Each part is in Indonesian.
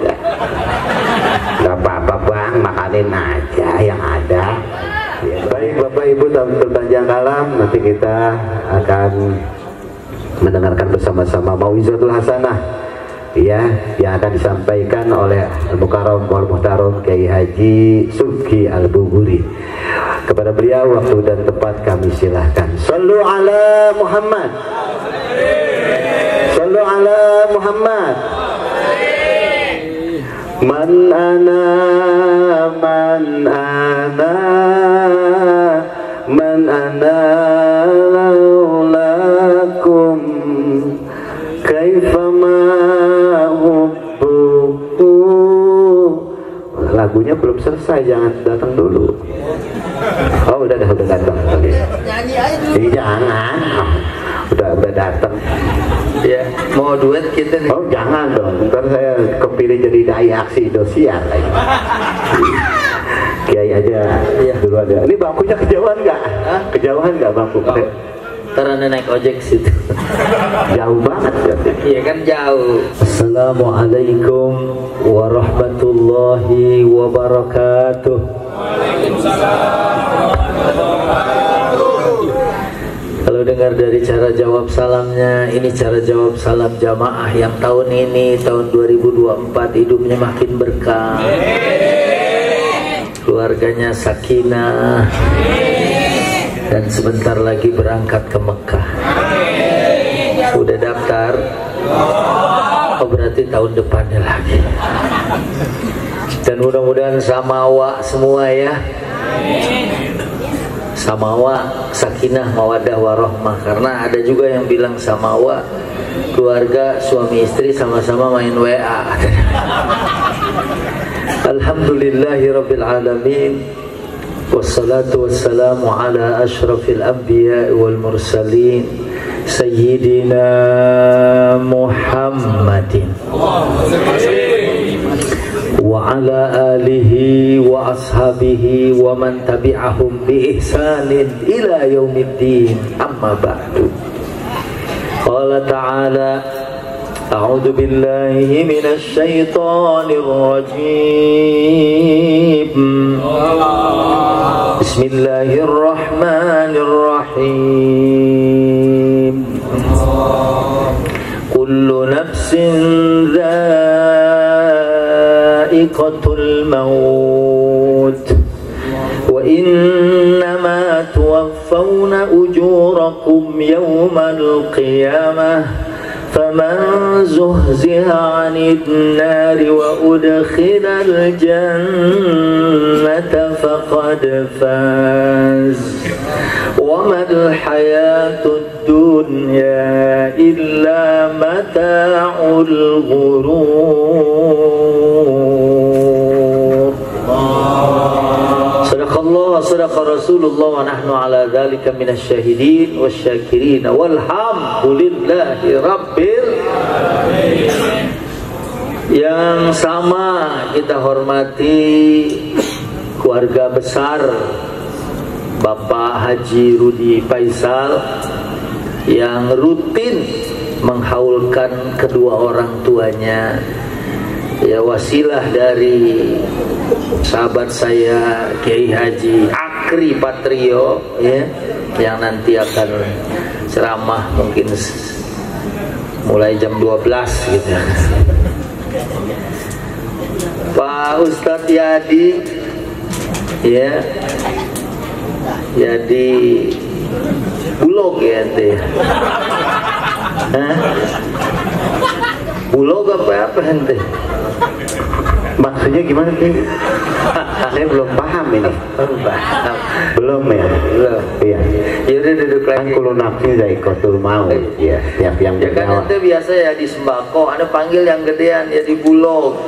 ada. Gak apa-apa bang, makanin aja yang ada. Ya, baik Bapak Ibu tamu berpanjang kalam, nanti kita akan mendengarkan bersama-sama Mau'izatul Hasanah ya, yang akan disampaikan oleh Al-Mukarram wal Muhtaram Kiai Haji Subki Al-Buguri. Kepada beliau waktu dan tempat kami silahkan. Sallu ala Muhammad. Sallu ala Muhammad. Man ana man ana man ana laulakum kaifama hubbuku. Lagunya belum selesai, jangan datang dulu. Oh udah datang. Nyanyi aja dulu. Jangan. Udah datang. Ya, mau duet kita nih. Oh jangan dong, ntar saya kepilih jadi dai aksi Indosiar lagi. Kiai aja ya. Dulu ada. Ini bangkunya kejauhan nggak? Kejauhan nggak bangku? Oh, karena naik ojek situ. Jauh banget ya. Iya kan jauh. Assalamualaikum warahmatullahi wabarakatuh. Kalau dengar dari cara jawab salamnya, ini cara jawab salam jamaah yang tahun ini, tahun 2024 hidupnya makin berkah, keluarganya sakinah, dan sebentar lagi berangkat ke Mekah. Udah daftar? Oh berarti tahun depannya lagi. Dan mudah-mudahan samawa semua ya. Samawa, sakinah, mawadah, warahmah. Karena ada juga yang bilang samawa, keluarga suami istri sama-sama main WA. Alhamdulillahirabbil alamin. Wassalatu wassalamu ala asyrafil anbiya wal mursalin sayyidina Muhammadin wa ala alihi wa ashabihi wa man tabi'ahum bi ihsanin ila yaumiddin, amma ba'du. Qala ta'ala a'udzu billahi minasy syaithanir rajim. Bismillahirrahmanirrahim. Kullu nafsin dha'iqatul maut wa innama tuwaffawna ujurakum yawmal qiyamah faman zuhziha 'anil nari wa udkhilal jannata faqad faz wa mal hayatud dunya illa mata'ul ghurur. Sadaqallah, sadaqa Rasulullah, wa nahnu ala dzalika minasy syahidin wasyakirin walhamdulillahi rabbil alamin. Yang sama kita hormati keluarga besar Bapak Haji Rudi Faisal yang rutin menghaulkan kedua orang tuanya, ya wasilah dari sahabat saya Kiai Haji Akri Patrio ya, yang nanti akan ceramah mungkin mulai jam 12 gitu. Pak Ustadz Yadi ya, jadi bulog ya ente. Bulog apa ente? Maksudnya gimana sih? Saya belum paham ini. Belum ya? Belum. Iya. Ya udah duduk lagi. Kan kullu nafsin dha'iqatul maut. Ya, tiap yang ya kan bernyawa. itu biasa ya di sembako, ada panggil yang gedean ya di bulog.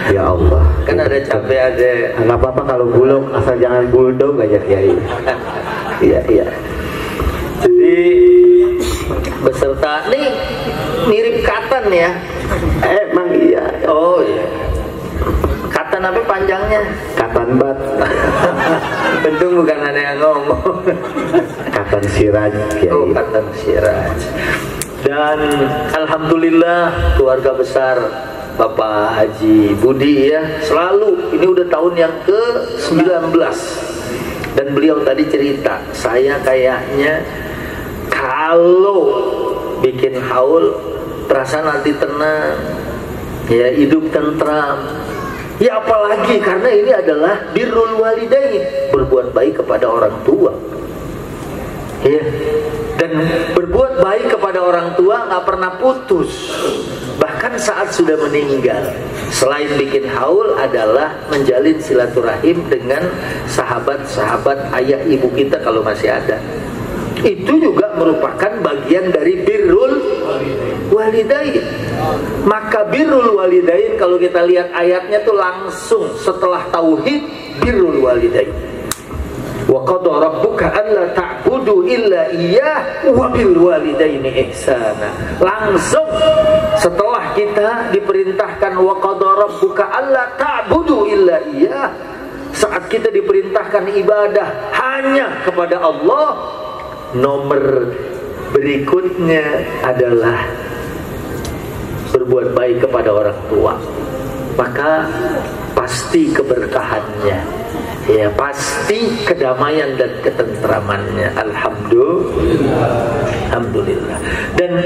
Ya Allah. Kan ada cabai, ada. Nggak apa-apa kalau bulog, asal jangan buldog aja Kiai. Iya. Jadi beserta nih mirip katan ya. Emang iya. Oh iya. Katan apa panjangnya? Katan bat. Untung bukan ada yang ngomong. Katan siraj Kiai. Oh, katan siraj. Dan alhamdulillah keluarga besar Bapak Haji Budi ya, selalu ini udah tahun yang ke-19. Dan beliau tadi cerita, saya kayaknya kalau bikin haul perasaan nanti tenang, ya hidup tentram. Ya apalagi karena ini adalah birrul walidain, berbuat baik kepada orang tua. Ya. Dan berbuat baik kepada orang tua nggak pernah putus, bahkan saat sudah meninggal. Selain bikin haul adalah menjalin silaturahim dengan sahabat-sahabat ayah ibu kita kalau masih ada. Itu juga merupakan bagian dari birrul walidain. Maka birrul walidain kalau kita lihat ayatnya tuh langsung setelah tauhid, birrul walidain. Wa qada rabbuka alla ta'budu illa iyyah wa bil walidaini ihsana. Langsung setelah kita diperintahkan wa qada rabbuka alla ta'budu illa iyyah, saat kita diperintahkan ibadah hanya kepada Allah, nomor berikutnya adalah berbuat baik kepada orang tua. Maka pasti keberkahannya, ya pasti kedamaian dan ketentramannya. Alhamdulillah. Dan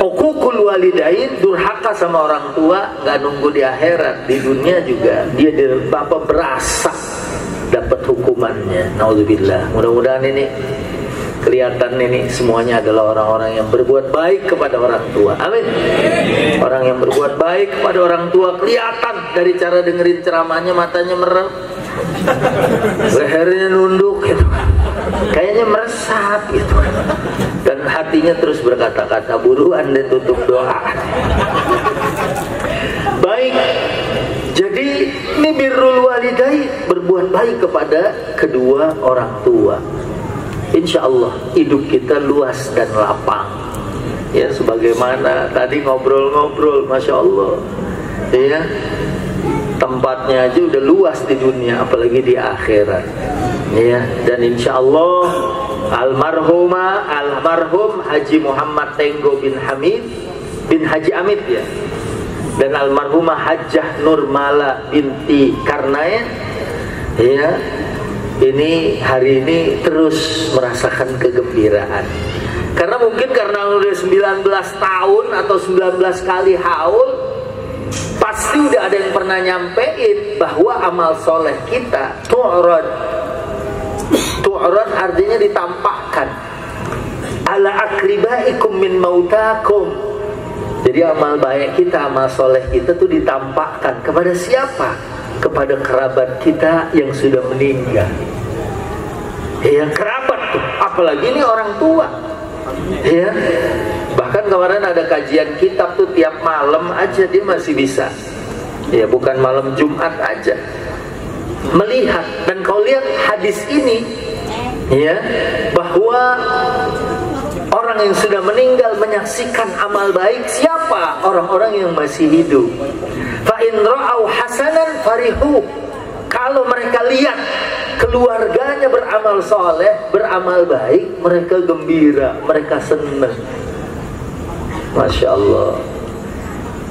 uququl walidain, durhaka sama orang tua, nggak nunggu di akhirat, di dunia juga dia berasa dapat hukumannya. Nauzubillah. Mudah-mudahan ini kelihatan ini semuanya adalah orang-orang yang berbuat baik kepada orang tua. Amin. Orang yang berbuat baik kepada orang tua kelihatan dari cara dengerin ceramahnya, matanya merem, lehernya nunduk gitu, kayaknya meresap gitu, dan hatinya terus berkata-kata, buruan deh tutup doa. Baik, jadi ini birrul walidain, berbuat baik kepada kedua orang tua. Insya Allah hidup kita luas dan lapang. Ya sebagaimana tadi ngobrol-ngobrol, Masya Allah, ya tempatnya aja udah luas di dunia, apalagi di akhirat. Ya, dan insya Allah almarhum Haji Muhammad Tenggo bin Hamid bin Haji Amit ya, dan almarhumah Hajjah Nurmala binti Karnain ya, ini hari ini terus merasakan kegembiraan. Karena mungkin karena udah 19 tahun atau 19 kali haul, pasti udah ada yang pernah nyampein bahwa amal soleh kita tu'rad artinya ditampakkan ala akribaikum min mautakum. Jadi amal baik kita, amal soleh kita tuh ditampakkan kepada siapa? Kepada kerabat kita yang sudah meninggal. Ya kerabat tuh, apalagi ini orang tua. Ya, bahkan kemarin ada kajian kitab tuh tiap malam aja dia masih bisa. Ya bukan malam Jumat aja melihat. Dan kau lihat hadis ini ya, bahwa orang yang sudah meninggal menyaksikan amal baik siapa? Orang-orang yang masih hidup. Fa in ra'au hasanan farihu. Kalau mereka lihat keluarganya beramal soleh, beramal baik, mereka gembira, mereka senang. Masya Allah.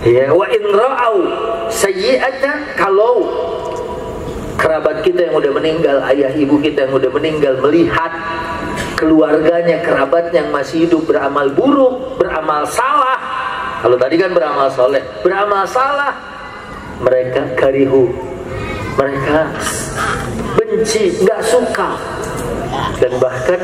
Ya, wa in ra'au sayyi'atan, kalau kerabat kita yang udah meninggal, ayah ibu kita yang udah meninggal melihat keluarganya, kerabatnya yang masih hidup beramal buruk, beramal salah. Kalau tadi kan beramal soleh, beramal salah, mereka karihu, mereka benci, nggak suka. Dan bahkan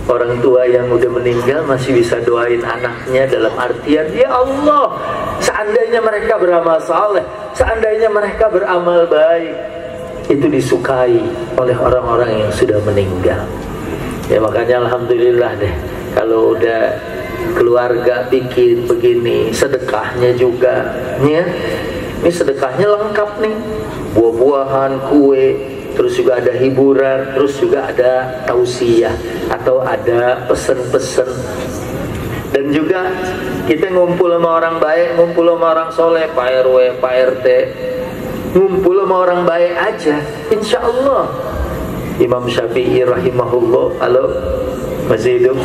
orang tua yang udah meninggal masih bisa doain anaknya dalam artian, ya Allah, seandainya mereka beramal saleh, seandainya mereka beramal baik, itu disukai oleh orang-orang yang sudah meninggal. Ya makanya alhamdulillah deh, kalau udah keluarga bikin begini, sedekahnya juga, ya, ini sedekahnya lengkap nih, buah-buahan, kue, terus juga ada hiburan, terus juga ada tausiah atau ada pesen-pesen. Dan juga kita ngumpul sama orang baik, ngumpul sama orang soleh, Pak RW, Pak RT, ngumpul sama orang baik aja, insya Allah. Imam Syafi'i rahimahullah, halo, masih hidup?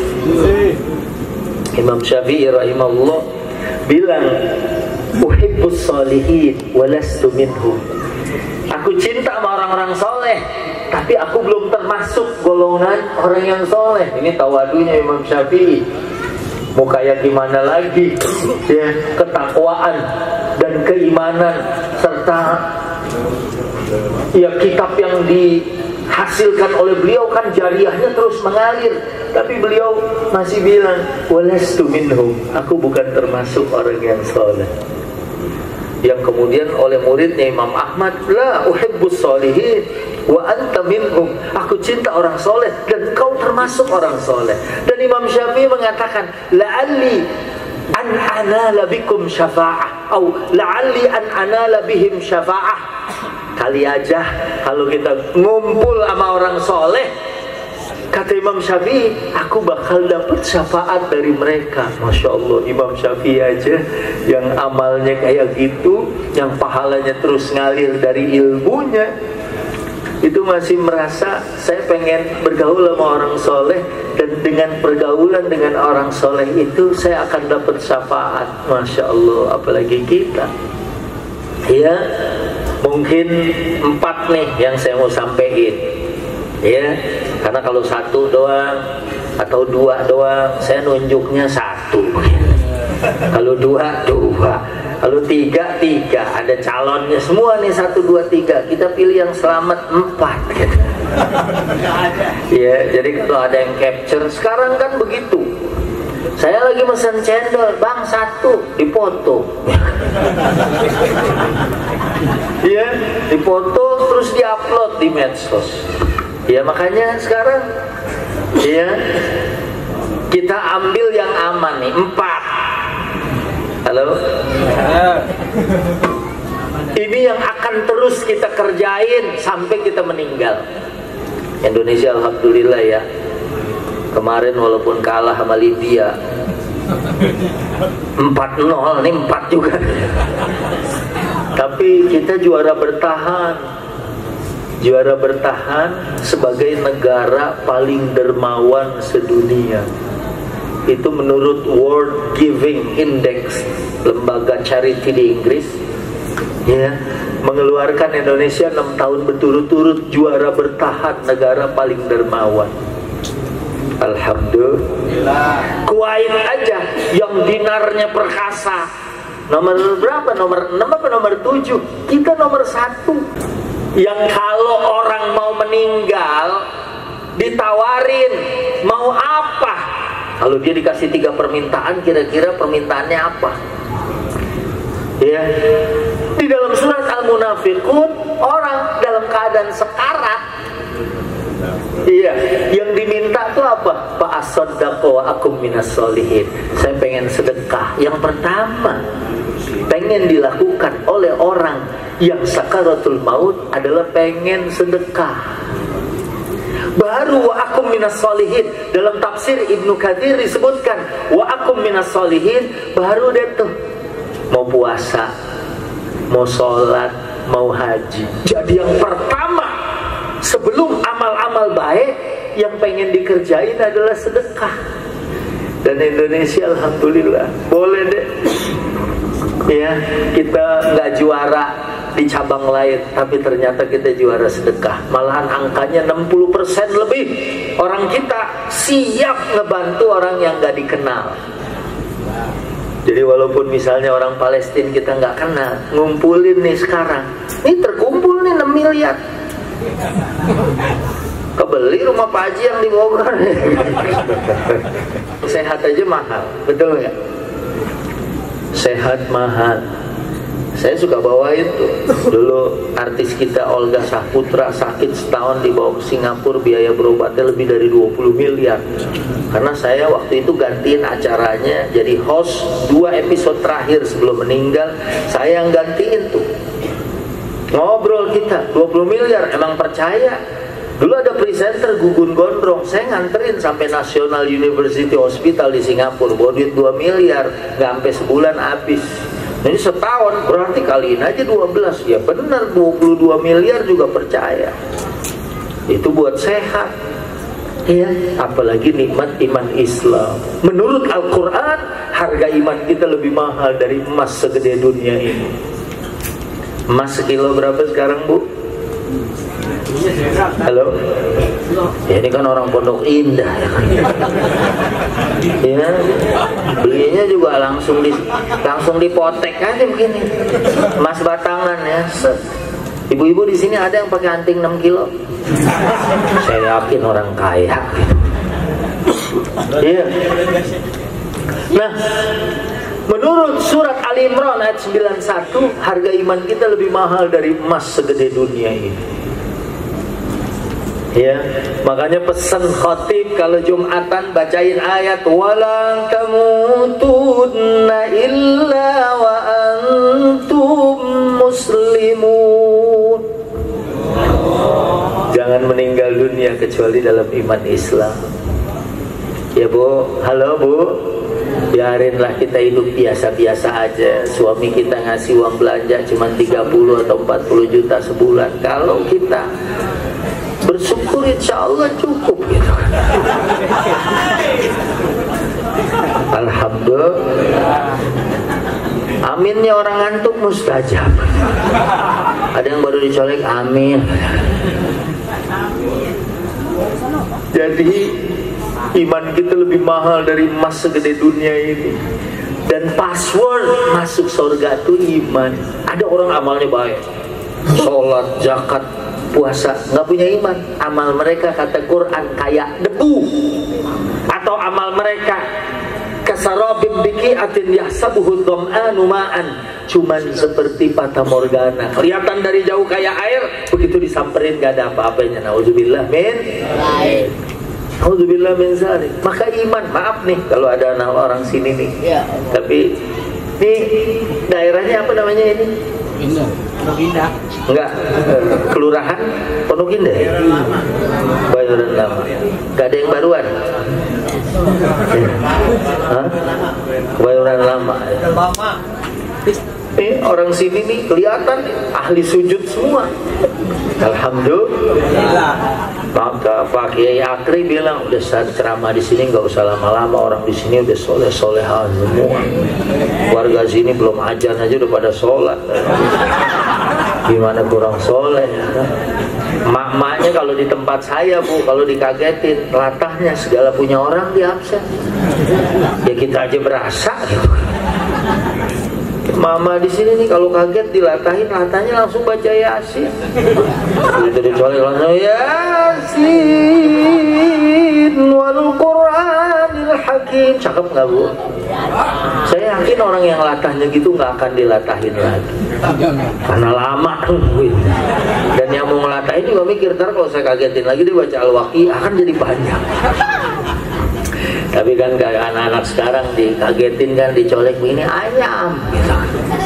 Imam Syafi'i rahimahullah bilang, uhibbus sholihin walastu minhum. Aku cinta sama orang-orang soleh, tapi aku belum termasuk golongan orang yang soleh. Ini tawadunya Imam Syafi'i. Mau kayak gimana lagi ya, ketakwaan dan keimanan serta ya kitab yang dihasilkan oleh beliau kan jariahnya terus mengalir, tapi beliau masih bilang walastu minhum, aku bukan termasuk orang yang soleh. Yang kemudian oleh muridnya Imam Ahmad, la uhibbus sholihin wa anta minhum, aku cinta orang soleh dan kau termasuk orang soleh. Dan Imam Syafi'i mengatakan, la'alli an anala bikum syafa'ah atau la'alli an anala bihim syafa'ah. Kali aja kalau kita ngumpul sama orang soleh, kata Imam Syafi'i, aku bakal dapat syafaat dari mereka. Masya Allah, Imam Syafi'i aja yang amalnya kayak gitu, yang pahalanya terus ngalir dari ilmunya, itu masih merasa saya pengen bergaul sama orang soleh, dan dengan pergaulan dengan orang soleh itu saya akan dapat syafaat. Masya Allah, apalagi kita. Ya, mungkin 4 nih yang saya mau sampaikan. Ya, karena kalau 1 doang atau 2 doang, saya nunjuknya 1. Kalau 2, 2. Kalau 3, 3. Ada calonnya semua nih, 1, 2, 3. Kita pilih yang selamat 4. Ya, jadi kalau ada yang capture, sekarang kan begitu. Saya lagi mesen cendol, bang 1, dipoto. Ya, dipoto terus diupload di medsos. Ya, makanya sekarang ya kita ambil yang aman nih, 4. Halo? Ini yang akan terus kita kerjain sampai kita meninggal. Indonesia alhamdulillah ya, kemarin walaupun kalah sama Libya 4-0, ini 4 juga. Tapi kita juara bertahan sebagai negara paling dermawan sedunia. Itu menurut World Giving Index, lembaga charity di Inggris, ya, mengeluarkan Indonesia 6 tahun berturut-turut juara bertahan negara paling dermawan. Alhamdulillah. Kuwait aja yang dinarnya perkasa, nomor berapa? Nomor 6 apa nomor 7? Kita nomor 1. Yang kalau orang mau meninggal ditawarin mau apa, kalau dia dikasih 3 permintaan, kira-kira permintaannya apa? Ya, di dalam surat Al-Munafiqun, orang dalam keadaan sekarat, iya, yang diminta tuh apa? Fa asaddaqu wa akum minas sholihin. Saya pengen sedekah. Yang pertama pengen dilakukan oleh orang yang sakaratul maut adalah pengen sedekah. Baru wa akum minas sholihin. Dalam tafsir Ibnu Katsir disebutkan wa akum minas sholihin, baru deh tuh mau puasa, mau sholat, mau haji. Jadi yang pertama sebelum amal-amal baik yang pengen dikerjain adalah sedekah. Dan Indonesia alhamdulillah boleh deh ya, kita nggak juara di cabang lain, tapi ternyata kita juara sedekah. Malahan angkanya 60% lebih orang kita siap ngebantu orang yang nggak dikenal. Jadi walaupun misalnya orang Palestina kita nggak kenal, ngumpulin nih sekarang, ini terkumpul nih 6 miliar. Kebeli rumah Pak Haji yang di Bogor. Sehat aja mahal, betul nggak? Sehat mahal. Saya suka bawain tuh. Dulu artis kita Olga Saputra sakit setahun dibawa ke Singapura, biaya berobatnya lebih dari 20 miliar. Karena saya waktu itu gantiin acaranya, jadi host 2 episode terakhir sebelum meninggal, saya yang gantiin tuh. Ngobrol kita 20 miliar, emang percaya. Dulu ada presenter Gugun Gondrong, saya nganterin sampai National University Hospital di Singapura, bawa duit 2 miliar, nggak sampai sebulan habis. Ini setahun, berarti kaliin aja 12, ya benar 22 miliar juga percaya. Itu buat sehat. Ya, apalagi nikmat iman Islam. Menurut Al-Quran, harga iman kita lebih mahal dari emas segede dunia ini. Emas sekilo berapa sekarang, Bu? Halo? Ya, ini kan orang Pondok Indah ya, belinya juga langsung dipotek aja begini, emas batangan ya. Ibu-ibu di sini ada yang pakai anting 6 kilo. Saya yakin orang kaya. Iya. Nah, menurut surat Ali Imran ayat 91, harga iman kita lebih mahal dari emas segede dunia ini. Ya, makanya pesan khatib kalau Jumatan bacain ayat walang tamutunna illa wa antum muslimun. Jangan meninggal dunia kecuali dalam iman Islam. Ya Bu, halo Bu. Biarinlah kita hidup biasa-biasa aja. Suami kita ngasih uang belanja cuma 30 atau 40 juta sebulan. Kalau kita bersyukur insya Allah cukup gitu. Alhamdulillah. Aminnya orang ngantuk mustajab. Ada yang baru dicolek amin. Jadi iman kita lebih mahal dari emas segede dunia ini. Dan password masuk surga itu iman. Ada orang amalnya baik, sholat, zakat, puasa, nggak punya iman. Amal mereka kata Quran kayak debu. Atau amal mereka kasarabim biqi'atin yahsabuhu dham'anu ma'an, cuman seperti fata morgana, kelihatan dari jauh kayak air, begitu disamperin gak ada apa-apanya. Nauzubillah min Nauzubillah min zalik. Maka iman, maaf nih kalau ada anak orang sini nih ya, tapi ini daerahnya apa namanya ini? Pondok Indah. Enggak, kelurahan Pondok Indah ya? Bayoran Lama. Gak ada yang baruan? Hah? Kebayoran Lama ya? Orang sini nih kelihatan ahli sujud semua. Alhamdulillah. Maka Pak Kiai Akri bilang udah ceramah di sini nggak usah lama-lama, orang di sini udah soleh-solehan semua. Warga sini belum ajan aja udah pada sholat. Gimana kurang soleh? Mak-maknya kalau di tempat saya Bu, kalau dikagetin latahnya segala punya orang di absen. Ya kita aja berasa gitu. Mama di sini nih kalau kaget dilatahin, latahnya langsung baca Yasin. Itu dicolek langsung Yasin wal Qur'anil Hakim. Cakep nggak Bu? Saya yakin orang yang latahnya gitu nggak akan dilatahin lagi, karena lama nungguin. Dan yang mau ngelatahin juga mikir, ntar kalau saya kagetin lagi dia baca Al-Waqi'ah akan jadi panjang. Tapi kan kayak anak-anak sekarang dikagetin kan, dicolek begini ayam gitu.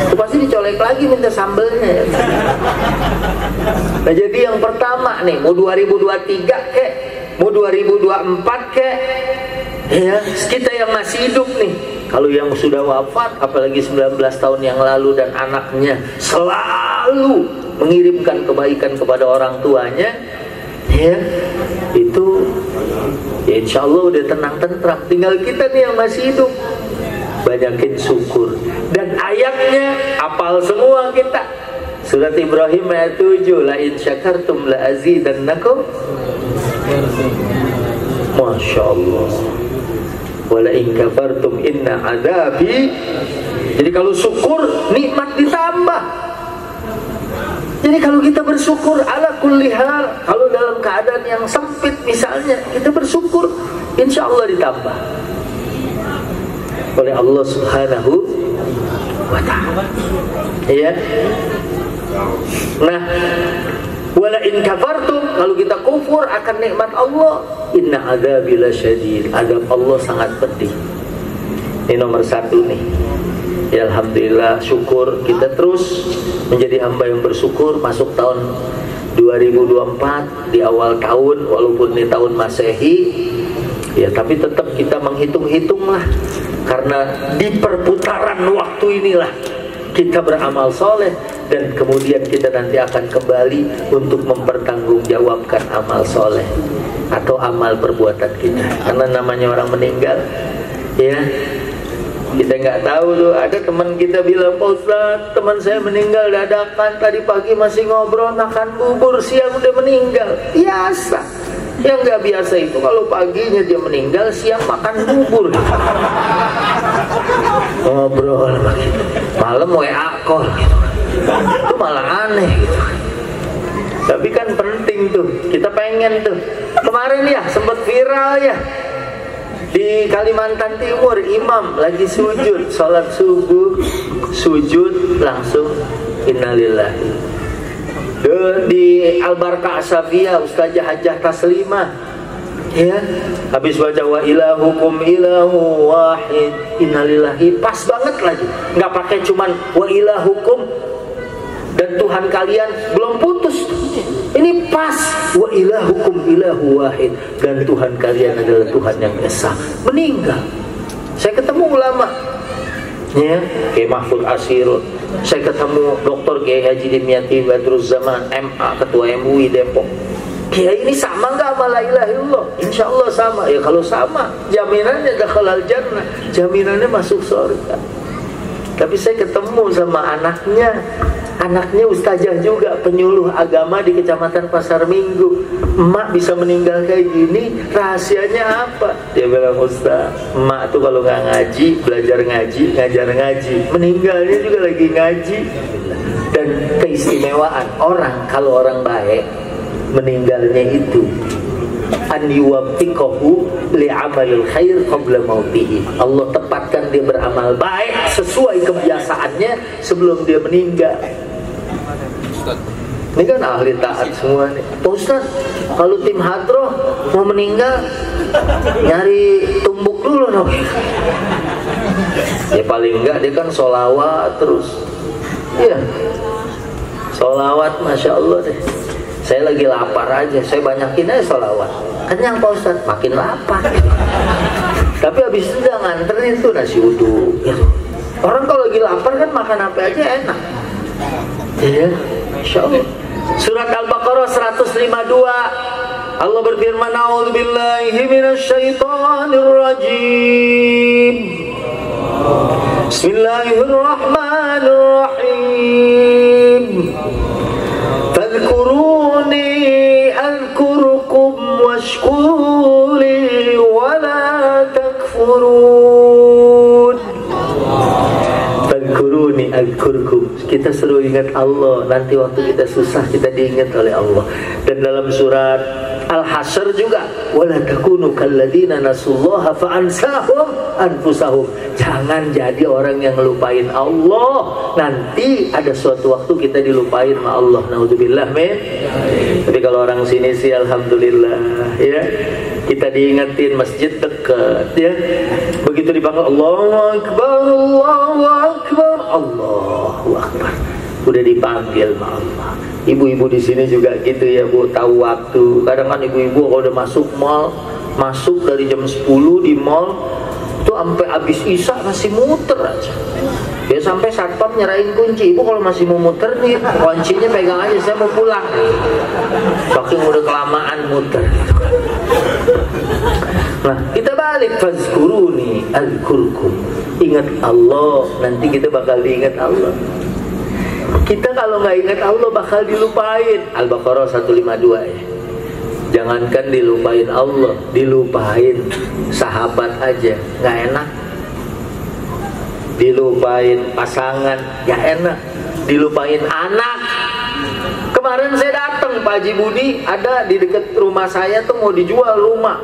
Itu pasti dicolek lagi minta sambelnya. Nah jadi yang pertama nih, mau 2023 kek, mau 2024 kek, ya kita yang masih hidup nih. Kalau yang sudah wafat, apalagi 19 tahun yang lalu dan anaknya selalu mengirimkan kebaikan kepada orang tuanya, ya itu ya insya Allah udah tenang-tentram. Tinggal kita nih yang masih hidup, banyakin syukur. Dan ayatnya apal semua kita. Surat Ibrahim ayat 7, la in syakartum la azidannakum. Masya Allah. Wala in kafartum inna adabi. Jadi kalau syukur nikmat ditambah. Jadi kalau kita bersyukur ala kulli hal, kalau dalam keadaan yang sempit misalnya kita bersyukur, insya Allah ditambah oleh Allah Subhanahu wa ta'ala. Ya. Nah, wala in kafartum, kalau kita kufur akan nikmat Allah, inna adzabi lasyadid, azab Allah sangat pedih. Ini nomor 1 nih. Ya alhamdulillah, syukur kita terus menjadi hamba yang bersyukur. Masuk tahun 2024 di awal tahun, walaupun ini tahun Masehi, ya tapi tetap kita menghitung-hitung lah, karena di perputaran waktu inilah kita beramal soleh dan kemudian kita nanti akan kembali untuk mempertanggungjawabkan amal soleh atau amal perbuatan kita. Karena namanya orang meninggal, ya, kita nggak tahu tuh. Ada teman kita bilang, Pak Ustaz, teman saya meninggal dadakan, tadi pagi masih ngobrol makan bubur, siang udah meninggal. Biasa. Yang nggak biasa itu kalau paginya dia meninggal, siang makan bubur, ngobrol begitu, malam WA call gitu. Itu malah aneh gitu. Tapi kan penting tuh, kita pengen tuh. Kemarin ya sempat viral ya di Kalimantan Timur, imam lagi sujud sholat subuh, sujud langsung innalillahi. Di Al-Barka Asafiyah Ustazah Hajjah Taslimah, ya, habis baca wa ilahukum ilahu wahid innalillahi, pas banget lagi, nggak pakai cuman wa ilahukum dan Tuhan kalian belum putus, ini pas wa ilahukum ilahu wahid dan Tuhan kalian adalah Tuhan yang esa. Meninggal, saya ketemu ulama, ya, Kiai Mahfud Asirun, saya ketemu Dr. Kiai Haji Dimyati Badruz Zaman, MA, Ketua MUI Depok. Kiai ini sama nggak sama la ilaha illallah? Insya Allah sama. Ya kalau sama, jaminannya dakhalal jannah, jaminannya masuk surga. Tapi saya ketemu sama anaknya ustazah juga, penyuluh agama di Kecamatan Pasar Minggu. Emak bisa meninggal kayak gini, rahasianya apa? Dia bilang, Ustaz, emak tuh kalau nggak ngaji, belajar ngaji, ngajar ngaji, meninggalnya juga lagi ngaji. Dan keistimewaan orang, kalau orang baik, meninggalnya itu an yuwaffiqahu li'amalil khair qabla mautihi. Allah tepatkan dia beramal baik sesuai kebiasaannya sebelum dia meninggal. Ini kan ahli taat semua nih. Pak Ustaz, kalau tim hadroh mau meninggal, nyari tumbuk dulu dong. Ya paling enggak dia kan sholawat terus. Iya, sholawat, Masya Allah deh. Saya lagi lapar aja, saya banyakin aja sholawat. Kenyang Pak Ustaz, makin lapar. Tapi habis itu udah nganterin tuh nasi uduk. Orang kalau lagi lapar kan makan apa aja enak. Iya, Masya Allah. Surat Al-Baqarah 152, Allah berfirman, A'udzubillahi minasyaitonirrajim. Bismillahirrahmanirrahim. Fadhkuruni adhkurkum washkuruli wa la takfurun. Fadhkuruni adhkurkum. Kita selalu ingat Allah, nanti waktu kita susah kita diingat oleh Allah. Dan dalam surat Al-Hasyr juga, wala takunu kalladzina nasullaha fa ansahum anfusahum. Jangan jadi orang yang ngelupain Allah, nanti ada suatu waktu kita dilupain sama Allah. Naudzubillah min. Tapi kalau orang sini sih alhamdulillah, ya, kita diingetin, masjid dekat, ya. Begitu dipanggil Allahu Akbar, Allahu Akbar, Allahu Akbar, udah dipanggil sama Allah. Ibu-ibu di sini juga gitu ya Bu, tahu waktu. Kadang kan ibu-ibu kalau udah masuk mall, masuk dari jam 10 di mall itu sampai habis isya masih muter aja. Ya sampai satpam nyerahin kunci, Ibu kalau masih mau muter nih, kuncinya pegang aja, saya mau pulang. Saking udah kelamaan muter gitu kan. Nah, kita balik, fazkuruni azkurkum. Ingat Allah, nanti kita bakal diingat Allah. Kita kalau nggak ingat Allah bakal dilupain. Al-Baqarah 152 ya. Jangankan dilupain Allah, dilupain sahabat aja nggak enak. Dilupain pasangan nggak enak. Dilupain anak. Kemarin saya datang Pak Haji Budi, ada di dekat rumah saya tuh mau dijual rumah.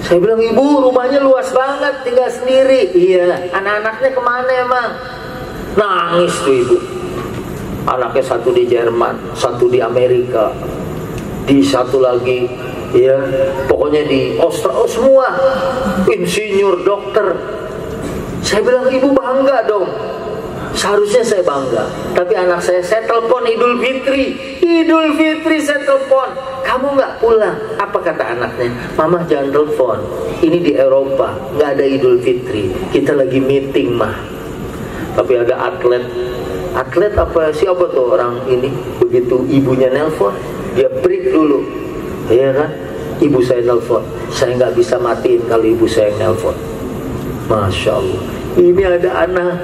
Saya bilang, Ibu rumahnya luas banget, tinggal sendiri. Iya, anak-anaknya kemana emang? Nangis tuh Ibu. Anaknya satu di Jerman, satu di Amerika, di satu lagi, ya, pokoknya di Australia, semua insinyur, dokter. Saya bilang, Ibu bangga dong. Seharusnya saya bangga. Tapi anak saya telepon Idul Fitri saya telepon, kamu nggak pulang. Apa kata anaknya? Mama jangan telepon, ini di Eropa nggak ada Idul Fitri, kita lagi meeting mah. Tapi ada atlet atlet apa siapa tuh orang ini, begitu ibunya nelpon dia break dulu, ya kan, ibu saya nelpon, saya nggak bisa matiin kalau ibu saya nelpon. Masya Allah, ini ada anak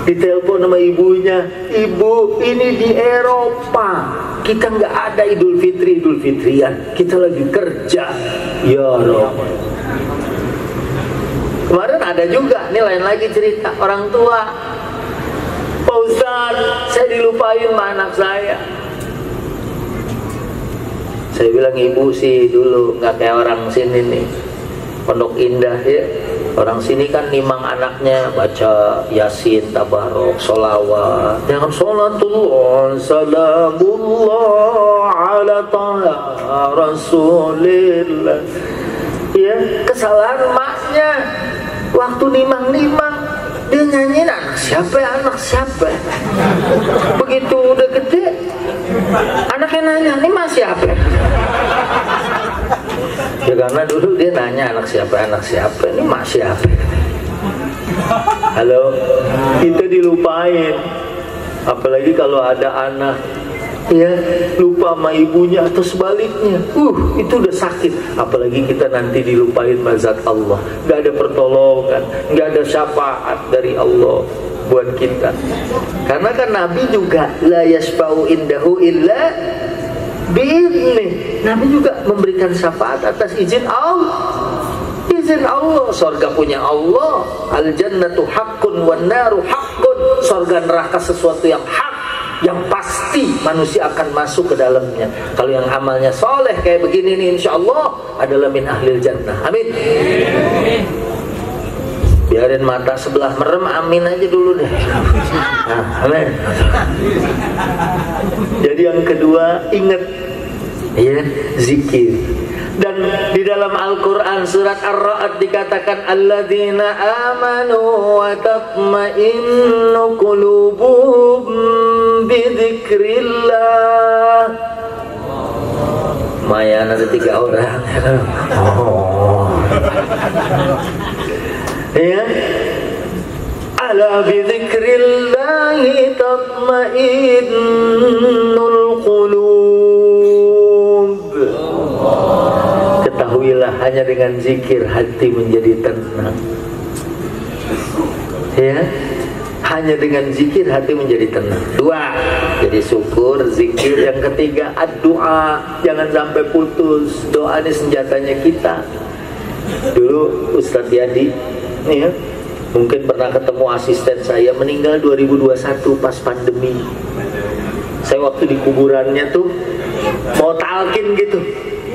ditelepon sama ibunya, ibu ini di Eropa, kita nggak ada Idul Fitrian, kita lagi kerja. Ya Allah. Kemarin ada juga, nih lain lagi cerita orang tua, Pak Ustadz, saya dilupain sama anak saya. Saya bilang ibu sih dulu nggak kayak orang sini nih, Pondok Indah ya. Orang sini kan nimang anaknya baca Yasin, Tabarok, Sholawat. Jangan sholatullah, salamullah ala taha rasulillah. Ya, kesalahan emaknya waktu nimang-nimang dia nyanyiin anak siapa. Begitu udah gede, anaknya nanya, ini mas siapa? Ya karena dulu dia nanya anak siapa, ini mak siapa? Halo, kita dilupain. Apalagi kalau ada anak ya lupa sama ibunya atau sebaliknya, itu udah sakit. Apalagi kita nanti dilupain mazat Allah, nggak ada pertolongan, nggak ada syafaat dari Allah buat kita. Karena kan Nabi juga la yashfa'u indahu illa bi'idnih. Nabi juga memberikan syafaat atas izin Allah. Surga punya Allah. Al jannatu haqqun wan naru haqqun. Surga neraka sesuatu yang hak, yang pasti manusia akan masuk ke dalamnya. Kalau yang amalnya soleh kayak begini nih, insya Allah adalah min ahlil jannah. Amin. Biarin mata sebelah merem, amin aja dulu deh. Nah, amin. Jadi yang kedua, ingat ya, zikir. Dan di dalam Al-Quran surat Ar-Ra'd dikatakan alladzina amanu wa tatma'innu qulubuhum bidzikrillah. Lumayan ada 3 orang. Ya, ala bidzikrillahi tatma'innul qulub. Ketahuilah hanya dengan zikir hati menjadi tenang. Ya, hanya dengan zikir hati menjadi tenang. 2, jadi syukur, zikir. Yang ketiga, ad-doa. Jangan sampai putus. Doa ini senjatanya kita. Dulu Ustadz Yadi ya, mungkin pernah ketemu asisten saya, meninggal 2021 pas pandemi. Saya waktu di kuburannya tuh mau talkin gitu,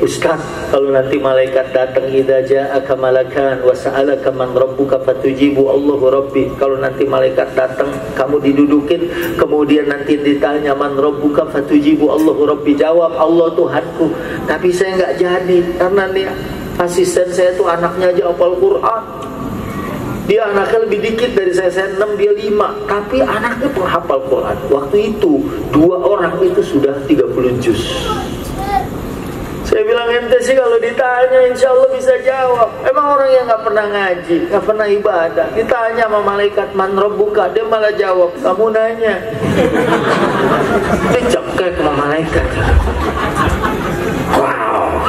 Ustadz, kalau nanti malaikat datang, idza ja'aka malakan wa sa'alaka man rabbuka fatujibu Allahu rabbi. Kalau nanti malaikat datang, kamu didudukin, kemudian nanti ditanya man rabbuka fatujibu Allahu rabbi, jawab Allah Tuhanku. Tapi saya nggak jadi, karena nih asisten saya tuh anaknya aja hafal Quran. Dia anaknya lebih dikit dari saya 6, dia 5, tapi anaknya penghafal Quran. Waktu itu 2 orang itu sudah 30 juz. Saya bilang, ente sih kalau ditanya insya Allah bisa jawab. Emang orang yang gak pernah ngaji, gak pernah ibadah, ditanya sama malaikat man rabbuka, dia malah jawab, kamu nanya. Dicekek sama malaikat. Wow.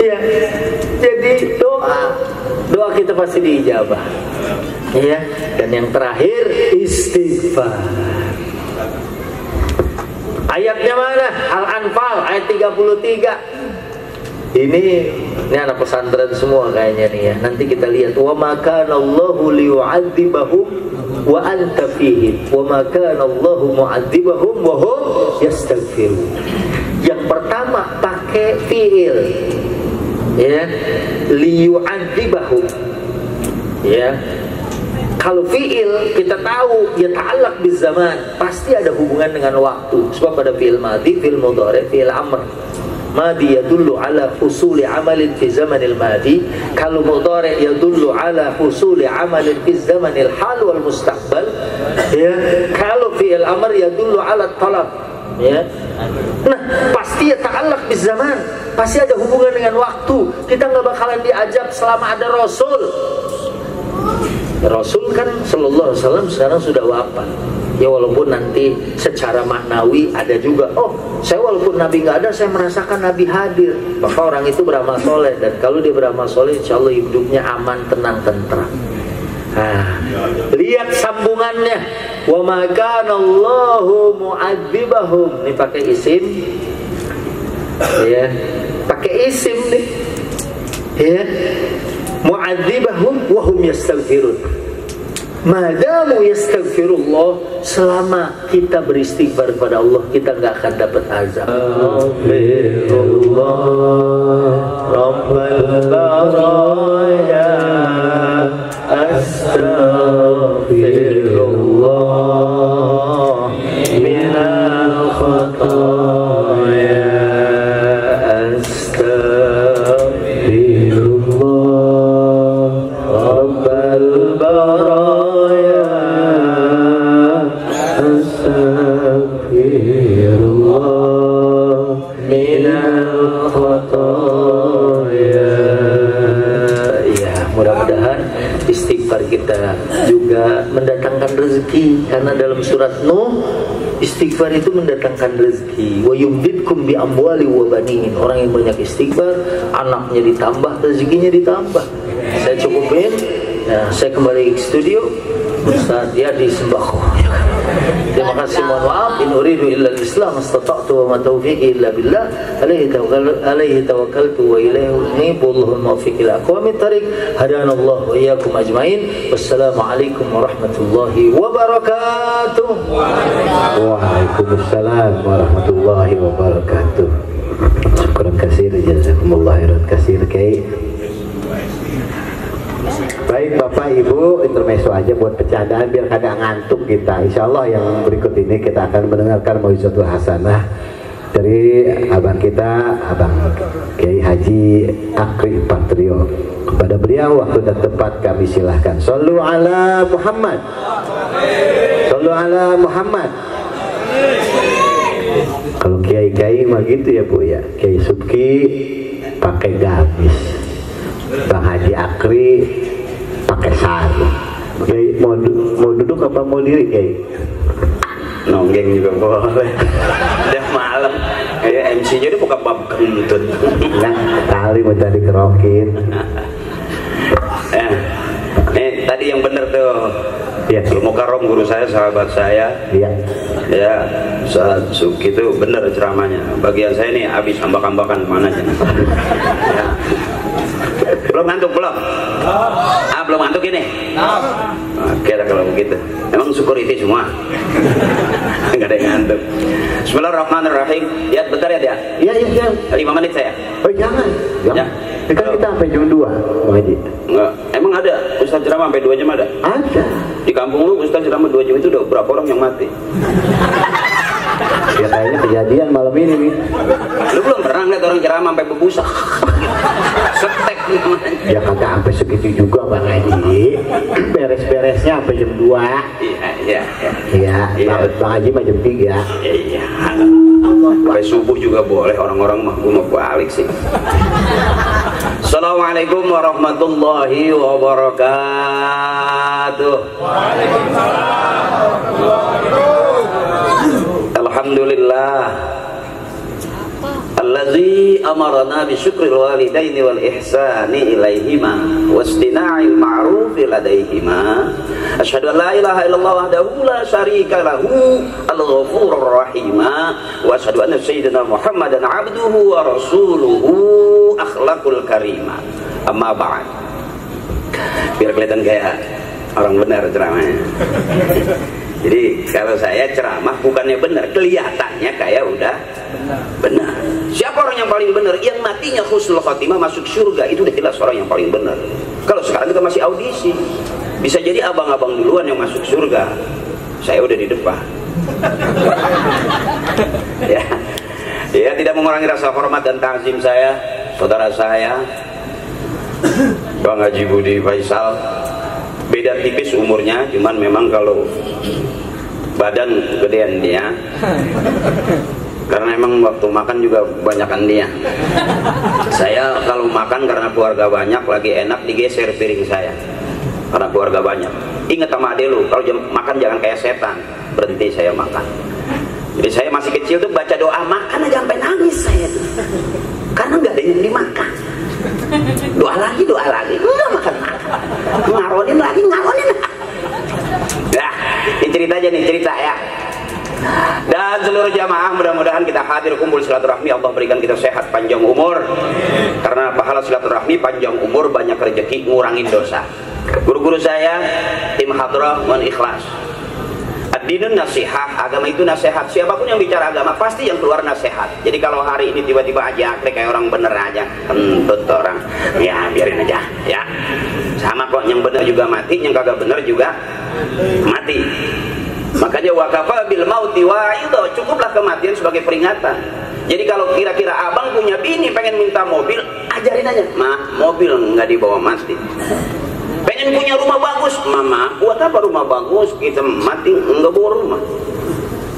Ya, jadi doa kita pasti diijabah. Ya, dan yang terakhir istighfar. Ayatnya mana? Al-Anfal ayat 33. Ini anak pesantren semua kayaknya nih ya. Nanti kita lihat, wa ma kana Allahu liyu'adzibahum wa anta fihim wa ma kana Allahu mu'adzibahum wa hum yastaghfirun. Yang pertama pakai fiil. Ya, liyu'adzibahum. Ya. Kalau fi'il kita tahu ya ta'allaq biz zaman, pasti ada hubungan dengan waktu. Sebab pada fi'il madhi, fi'il mudhari, fi'il amr. Madhi yadullu ala husuli amalin fi zamanil madhi. Kalau mudhari yadullu ala husuli amalin fi zamanil hal wal mustaqbal. Ya, kalau fi'il amr yadullu ala talab. Ya. Nah, pasti ya ta'allaq biz zaman, pasti ada hubungan dengan waktu. Kita nggak bakalan diajab selama ada Rasul. Rasul kan sallallahu alaihi wasallam sekarang sudah wafat. Ya walaupun nanti secara maknawi ada juga, oh saya walaupun Nabi nggak ada, saya merasakan Nabi hadir. Maka orang itu beramal soleh, dan kalau dia beramal soleh, insya Allah hidupnya aman, tenang, tentram. Nah, lihat sambungannya. Wa ma kana Allahu mu'adzibahum. Ini pakai isim, ya, pakai isim nih, ya. Mu'adzibahum wa hum yastaghfirun. Madamu yastaghfirullah, selama kita beristighfar kepada Allah, kita nggak akan dapat azab. Astaghfirullah Rabbal baraya, astaghfirullah minal khataya, astaghfirullah Rabbal baraya. Mudah-mudahan istighfar kita juga mendatangkan rezeki, karena dalam surat Nuh istighfar itu mendatangkan rezeki. Wa yumdidkum bi amwali wa banin. Orang yang banyak istighfar, anaknya ditambah, rezekinya ditambah. Saya cukupin. Nah, saya kembali ke studio. Ustaz Yadi Sembako. Terima kasih, mohon maaf. In uridu illa al-islam astata'tu wa ma taufiqi illa billah. Alaihi tawakkaltu wa ilaihi unib. Wallahul muwaffiq ila aqwamit thariq. Hadanallahu wa iyyakum ajmain. Wassalamualaikum warahmatullahi wabarakatuh. Waalaikumsalam warahmatullahi wabarakatuh. Syukran katsir, jazakumullah khairan katsir. Baik Bapak Ibu, intermezzo aja buat bercandaan biar kagak ngantuk kita. Insya Allah yang berikut ini kita akan mendengarkan mau'izatul hasanah dari abang kita, Abang Kiai Haji Akri Patrio. Kepada beliau waktu dan tempat kami silahkan. Shallu ala Muhammad. Shallu ala Muhammad. Kalau kiai-kiai mah gitu ya Bu ya. Kiai Subki pakai gamis, Bang Haji Akri pakai sarung. Kiai mau duduk apa mau diri Kiai? Nonggeng juga boleh. Udah malam, kayak MC-nya udah buka bab kentut. Nah, kali mau tadi kerokin. Nih tadi yang bener tuh. Ya, Mukarrom guru saya, sahabat saya. Iya. Ya, Ustaz Subki itu bener ceramahnya. Bagian saya nih habis ambak-ambakan mana aja. Ya. Belum ngantuk belum? Belum ngantuk ini? Oke lah kalau begitu. Emang syukur itu semua. Enggak ada yang ngantuk. Bismillahirrahmanirrahim. Lihat bentar ya dia. Iya. 5 menit saya. Oh jangan. Ya. Kan kita sampai jam 2, Bang Haji. Enggak. Emang ada Ustaz ceramah sampai 2 jam ada? Ada. Di kampung lu Ustaz ceramah 2 jam itu udah berapa orang yang mati? Ya kayaknya kejadian malam ini nih. Lu belum pernah lihat orang ceramah sampai berbusak? Setek namanya. Ya kagak sampai segitu juga Bang Haji. Beres-beresnya sampai jam 2. Iya. Iya. Bang Haji mah jam 3. Iya. Sampai subuh juga boleh, orang-orang mah gua mau balik sih. Assalamualaikum warahmatullahi wabarakatuh. Alhamdulillah allazi amarna bi syukril walidaini wal ihsani ilaihima wastina'il ma'rufi ladaihima. Asyhadu an la ilaha illallah wahdahu la syarika lahu al-ghafurur rahim wa asyhadu anna sayyidina Muhammadan abduhu wa rasuluhu akhlaqul karimah. Amma ba'd. Biar kelihatan kayak orang benar ceramahnya. Jadi kalau saya ceramah bukannya benar, kelihatannya kayak udah benar. Siapa orang yang paling benar? Yang matinya husnul khotimah masuk surga, itu udah jelas orang yang paling benar. Kalau sekarang kita masih audisi, bisa jadi abang-abang duluan yang masuk surga, saya udah di depan. Ya tidak mengurangi rasa hormat dan ta'zim saya, saudara saya Bang Haji Budi Faisal. Beda tipis umurnya, cuman memang kalau badan gedean dia, karena emang waktu makan juga kebanyakan dia. Saya kalau makan karena keluarga banyak, lagi enak digeser piring saya. karena keluarga banyak. Ingat sama adek lu, kalau makan jangan kayak setan. Berhenti saya makan. Jadi saya masih kecil tuh baca doa makan aja sampai nangis saya tuh. Karena nggak ada yang dimakan. Doa lagi, nggak makan. Ngaronin lagi. Nah, ini cerita aja nih, cerita ya. Dan seluruh jamaah mudah-mudahan kita hadir kumpul silaturahmi, Allah berikan kita sehat panjang umur. Karena pahala silaturahmi panjang umur, banyak rezeki, ngurangin dosa. Guru-guru saya tim hadrah wan ikhlas. Ad-dinun nasihah, agama itu nasihat. Siapapun yang bicara agama pasti yang keluar nasihat. Jadi kalau hari ini tiba-tiba aja kayak orang bener aja, kentut orang, ya biarin aja ya. Sama kok, yang bener juga mati, yang kagak bener juga mati. Makanya wakafa bil mauti wa'idho, cukuplah kematian sebagai peringatan. Jadi kalau kira-kira abang punya bini pengen minta mobil, ajarin aja, mobil nggak dibawa mati. Pengen punya rumah bagus, mama buat apa rumah bagus, kita mati nggak bawa rumah.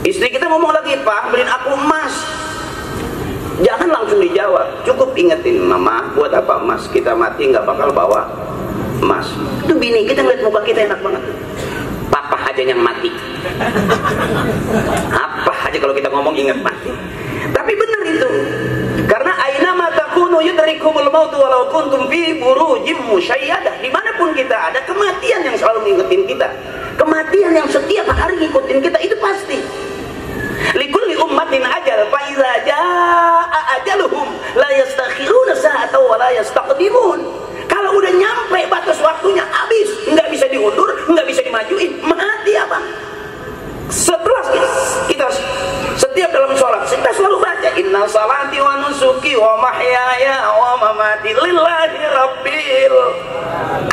Istri kita ngomong lagi, pak beliin aku emas, jangan langsung dijawab, cukup ingetin, mama buat apa emas, kita mati nggak bakal bawa emas. Itu bini kita ngeliat muka kita enak banget, papa aja yang mati. Apa aja kalau kita ngomong ingat mati. Tapi benar itu, karena aina matakunu yudrikumul maut walau kuntum fi burujim musyayyadah. Dimanapun kita ada, kematian yang selalu ngingetin kita, kematian yang setiap hari ngikutin kita, itu pasti. Likulli ummatin ajal fa iza jaa ajaluhum la yastakhiruna sa'atan wa la yastaqdimun. Kalau udah nyampe batas waktunya, habis, nggak bisa diundur, nggak bisa dimajuin, mati apa? Setelah kita setiap dalam sholat kita selalu baca inna salati wa nusuki wa mahyaya wa mamati lillahi rabbil.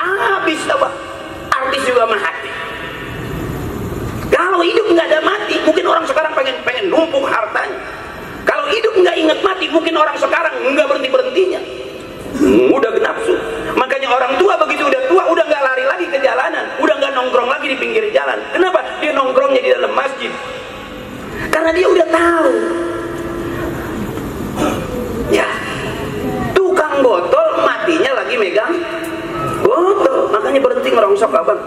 Habis apa? Artis juga mati. Kalau hidup nggak ada mati, mungkin orang sekarang pengen numpuk hartanya. Kalau hidup nggak ingat mati, mungkin orang sekarang nggak berhentinya. Udah nafsu. Makanya orang tua begitu udah tua, udah nggak lari lagi ke jalanan, udah nggak nongkrong lagi di pinggir jalan. Kenapa? Dia nongkrongnya di dalam masjid. Karena dia udah tahu. Ya, tukang botol matinya lagi megang botol, makanya berhenti ngerongsok abang.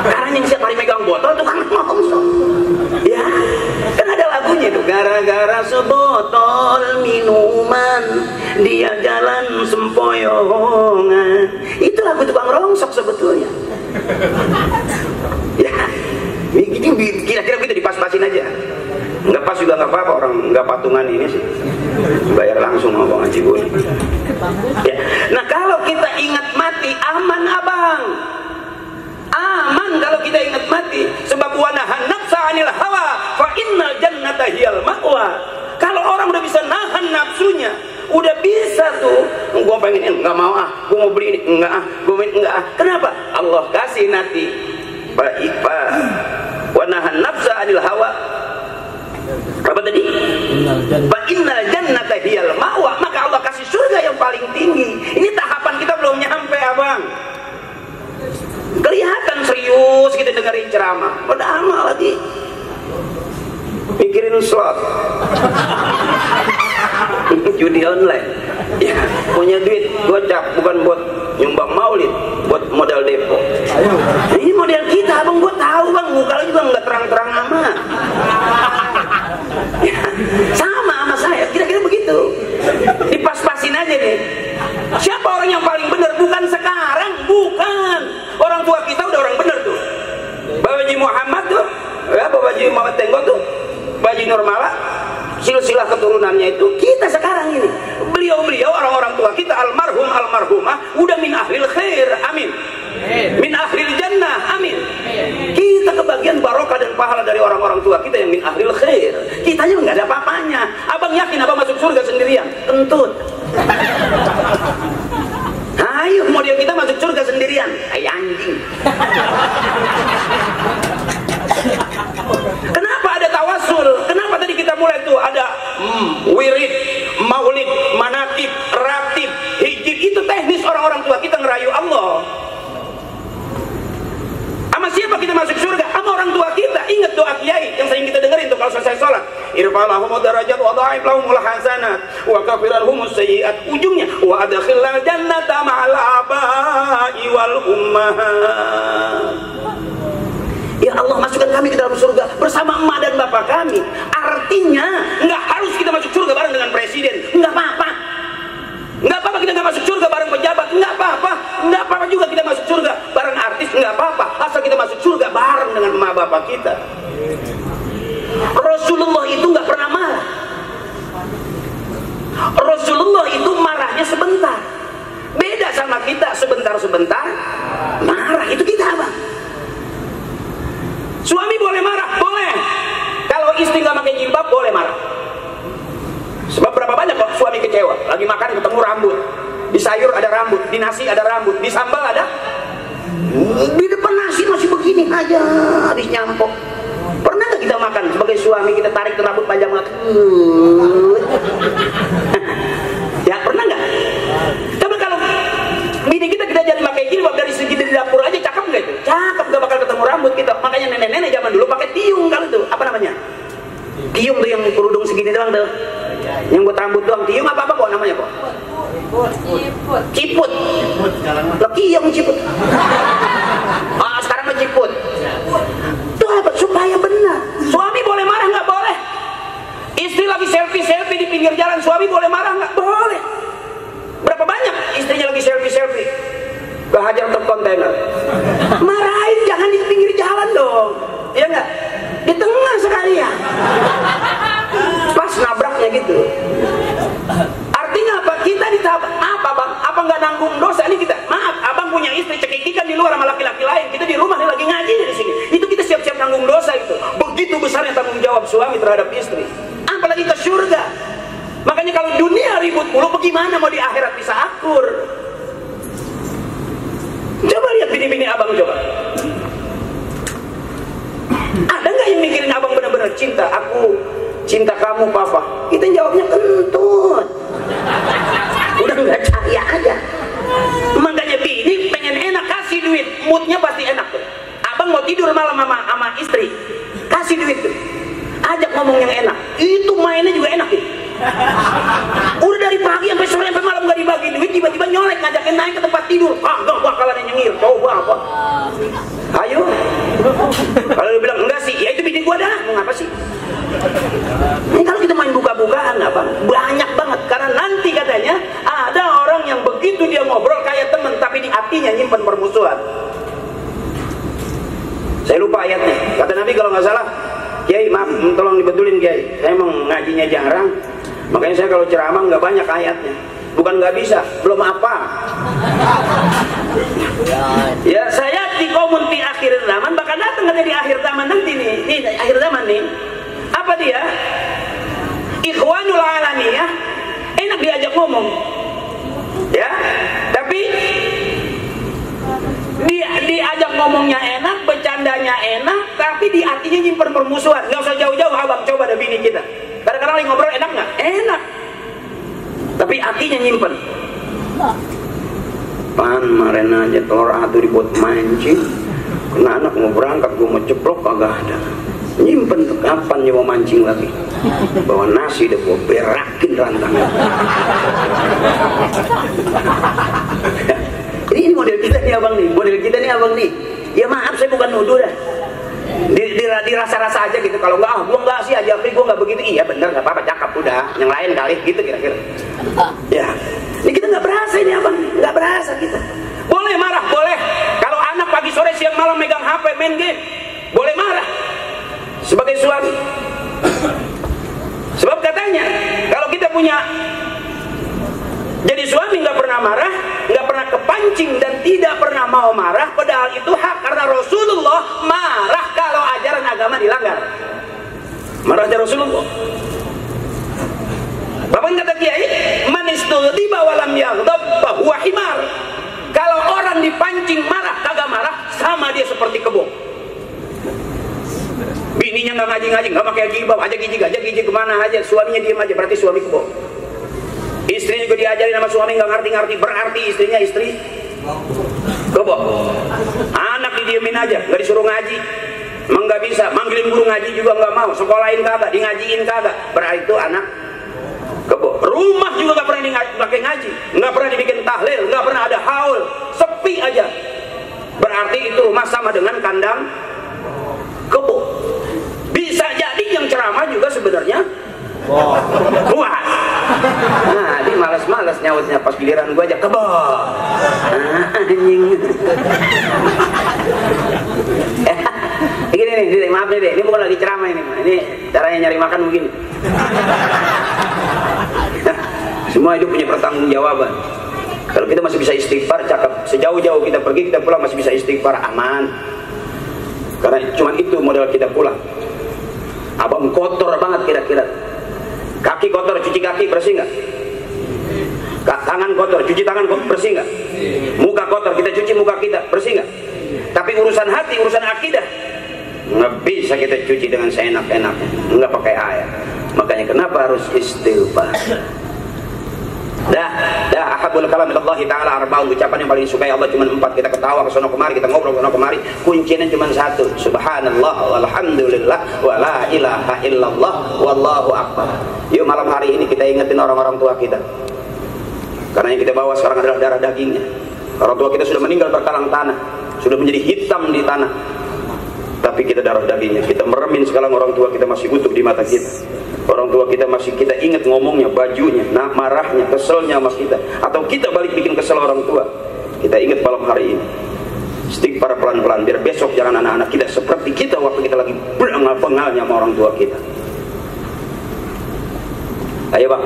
Karena yang setiap hari megang botol tukang ngerongsok. Ya, kan ada lagunya itu, gara-gara sebotol minuman dia jalan sempoyongan. Itu lagu tukang rongsok sebetulnya. Ya, kira-kira kita dipas-pasin aja. Nggak pas juga nggak apa-apa, orang nggak patungan ini sih, bayar langsung sama Bang Haji Bun. Ya. Nah kalau kita ingat mati, aman abang, aman kalau kita ingat mati. Sebab wanahan nafsa anil hawa fa innal jannata hiyal ma'wa. Kalau orang udah bisa nahan nafsunya, udah bisa tuh, gua pengen ini, nggak mau gua mau beli ini, enggak gua main enggak Kenapa? Allah kasih nanti baik pak. Wanahan nafsa anil hawa, apa tadi? Fa innal jannata hiyal ma'wa. Maka Allah kasih surga yang paling tinggi. Ini tahapan kita belum nyampe abang. Kelihatan serius kita dengerin ceramah, padahal amal lagi mikirin slot, judi online. Ya, punya duit gocap bukan buat nyumbang maulid, buat modal depo. Ini model kita abang, gua tahu bang, muka lu juga nggak terang-terang amat. Ya, sama saya, kira-kira begitu. Dipas-pasin aja nih. Siapa orang yang paling benar? Bukan sekarang, bukan. Orang tua kita udah orang benar tuh. Bapak Haji Muhammad tuh, ya Bapak Haji Muhammad Tengok tuh, Bapak Haji Nurmala, silsilah keturunannya itu kita sekarang ini. Beliau-beliau orang-orang tua kita, almarhum almarhumah, udah min ahlil khair, amin. Min ahlil jannah, amin. Kita kebagian barokah dan pahala dari orang-orang tua kita yang min ahlil khair. Kitanya nggak ada apa-apanya. Abang yakin abang masuk surga sendirian? Kentut. Ayo model kita masuk surga sendirian, kayak anjing. Kenapa ada tawasul? Kenapa tadi kita mulai tuh ada wirid, maulid, manakib, ratib, hijib? Itu teknis orang-orang tua kita ngerayu Allah. Sama siapa kita masuk surga? Sama orang tua kita. Ingat doa kiai yang sering kita dengerin tuh, kalau kalau selesai sholat, irfa'lahum darajat wa dha'if lahumul hasanat wa kafiranhumus sayyi'at. Ujungnya wa adkhilnal jannata ma'al aba'i wal ummahat. Ya Allah, masukkan kami ke dalam surga bersama emak dan bapak kami. Artinya nggak harus kita masuk surga bareng dengan presiden, nggak apa-apa. Nggak apa-apa kita nggak masuk surga bareng pejabat, nggak apa-apa. Nggak apa-apa juga kita masuk surga bareng artis, nggak apa-apa. Asal kita masuk surga bareng dengan emak bapak kita. Rasulullah itu nggak pernah marah. Rasulullah itu marahnya sebentar. Beda sama kita, sebentar-sebentar marah. Itu kita, Bang. Suami boleh marah? Boleh. Kalau istri nggak pakai jilbab, boleh marah. Sebab berapa banyak kok suami kecewa, lagi makan ketemu rambut, di sayur ada rambut, di nasi ada rambut, di sambal ada, di depan nasi masih begini aja, habis nyampok. Pernah nggak kita makan sebagai suami kita tarik ke rambut panjang banget? Ya pernah nggak? Tapi kalau bini kita jadi pakai jilbab, dari segi di dapur aja cakep nggak itu? Cakep, nggak bakal ketemu rambut kita. Makanya nenek-nenek zaman dulu pakai tiung kan itu, apa namanya? Tiung tuh yang kerudung segini doang tuh, yang buat rambut doang. Tiung apa kok namanya kok? Ciput. Lagi yang ciput. Ah sekarang menciput. Tuh apa? Supaya benar. Suami boleh marah nggak? Boleh. Istri lagi selfie di pinggir jalan, suami boleh marah nggak? Boleh. Berapa banyak istrinya lagi selfie kehajar truk kontainer? Marahin, jangan di pinggir jalan dong, ya nggak? Di tengah sekalian, pas nabraknya gitu. Artinya apa? Kita ditabrak apa, Bang? Apa nggak nanggung dosa nih kita? Maaf, abang punya istri cekikikan di luar sama laki-laki lain, kita di rumah nih lagi ngaji di sini. Itu kita siap-siap nanggung dosa itu. Begitu besarnya tanggung jawab suami terhadap istri, apalagi ke surga. Makanya kalau dunia ribut mulu, bagaimana mau di akhirat bisa akur? Coba lihat bini-bini abang coba. Ada nggak yang mikirin abang benar-benar cinta? Aku cinta kamu, papa. Kita jawabnya kentut. Udah nggak cahaya aja. Makanya bini pengen enak, kasih duit, moodnya pasti enak tuh. Abang mau tidur malam sama istri, kasih duit tuh. Ajak ngomong yang enak. Itu mainnya juga enak tuh. Udah dari pagi sampai sore sampai malam gak dibagi duit, tiba-tiba nyolek ngajakin naik ke tempat tidur. Ah, enggak bakalan nyengir. Coba apa? Ayo. Kalau dia bilang enggak sih, ya itu bini gua dah. Mau ngapa sih? Ini kalau kita main buka-bukaan apa? Banyak banget. Karena nanti katanya ada orang yang begitu dia ngobrol kayak temen, tapi di hatinya nyimpen permusuhan. Saya lupa ayatnya. Kata Nabi kalau nggak salah, Kiai maaf, tolong dibetulin Kiai. Saya emang ngajinya jarang. Makanya saya kalau ceramah nggak banyak ayatnya. Bukan nggak bisa, belum apa. Ya saya di komunitas akhir zaman bakal datang di akhir zaman nanti nih. Ini akhir zaman nih. Apa dia? Ikhwanul alamiyah. Enak diajak ngomong. Ya, tapi diajak ngomongnya enak, bercandanya enak, tapi di hatinya nyimpen permusuhan. Nggak usah jauh-jauh, abang coba ada bini kita. Kadang-kadang lagi ngobrol enak nggak? Enak. Tapi hatinya nyimpen. Pan kemarin aja telur atuh dibuat mancing. Kena anak mau berangkat, gue mau ceplok kagak ada. Nyimpen tuh kapan nyawa mancing lagi? Bawa nasi udah gue berakin rantangnya. Ini model kita nih abang nih, model kita nih abang nih. Ya maaf saya bukan nuduh dah. Dirasa-rasa aja gitu. Kalau enggak, gue enggak sih aja, gue enggak begitu. Iya bener, nggak apa-apa, cakep udah. Yang lain kali gitu kira-kira. Ya, ini kita nggak berasa ini abang, nggak berasa kita. Boleh marah, boleh. Kalau anak pagi sore siang malam megang HP main game, boleh marah. Sebagai suami. Sebab katanya kalau kita punya jadi suami nggak pernah marah, nggak pernah kepancing dan tidak pernah mau marah, padahal itu hak karena Rasulullah marah kalau ajaran agama dilanggar. Marahnya Rasulullah. Bapak kata Kiai, man istughdiba wa lam yaghdab fa huwa himar. Kalau orang dipancing marah kagak marah, sama dia seperti kebo. Bininya nggak ngaji-ngaji, nggak pakai jilbab, aja gigi kemana aja, suaminya diem aja, berarti suami kebo. Istrinya juga diajarin sama suami nggak ngerti-ngerti, berarti istrinya istri kebo. Anak didiemin aja, nggak disuruh ngaji. Emang nggak bisa, manggilin guru ngaji juga nggak mau, sekolahin kagak, di ngajiin kagak, berarti itu anak kebo. Rumah juga nggak pernah dipakai ngaji, nggak pernah dibikin tahlil, nggak pernah ada haul, sepi aja, berarti itu rumah sama dengan kandang kebo. Bisa jadi yang ceramah juga sebenarnya puas. Nah, dia malas-malas nyautnya, pas giliran gua aja kebo. Anjing. Gini nih, maaf nih deh, ini bukan lagi ceramah ini caranya nyari makan begini. Semua hidup punya pertanggungjawaban. Kalau kita masih bisa istighfar, cakep. Sejauh-jauh kita pergi, kita pulang masih bisa istighfar, aman. Karena cuma itu modal kita pulang. Abang kotor banget kira-kira. Kaki kotor, cuci kaki bersih nggak? Tangan kotor, cuci tangan bersih nggak? Muka kotor, kita cuci muka kita bersih nggak? Tapi urusan hati, urusan akidah, nggak bisa kita cuci dengan seenak-enaknya, nggak pakai air. Makanya kenapa harus istighfar? Dah ahabul kalam ilallahi ta'ala arba'un, ucapan yang paling disukai Allah cuma 4. Kita ketawa ke sono kemari, kita ngobrol ke sono kemari, kuncinya cuma 1. Subhanallah walhamdulillah wa la ilaha illallah wallahu akbar. Yuk malam hari ini kita ingetin orang-orang tua kita. Karena yang kita bawa sekarang adalah darah dagingnya. Orang tua kita sudah meninggal berkalang tanah, sudah menjadi hitam di tanah. Tapi kita darah dagingnya, kita meremin sekarang orang tua kita masih utuh di mata kita. Orang tua kita masih kita ingat ngomongnya, bajunya, marahnya, keselnya sama kita. Atau kita balik bikin kesel orang tua. Kita ingat malam hari ini. Istighfar pelan-pelan, biar besok jangan anak-anak kita seperti kita waktu kita lagi berengal-pengalnya sama orang tua kita. Ayo bang,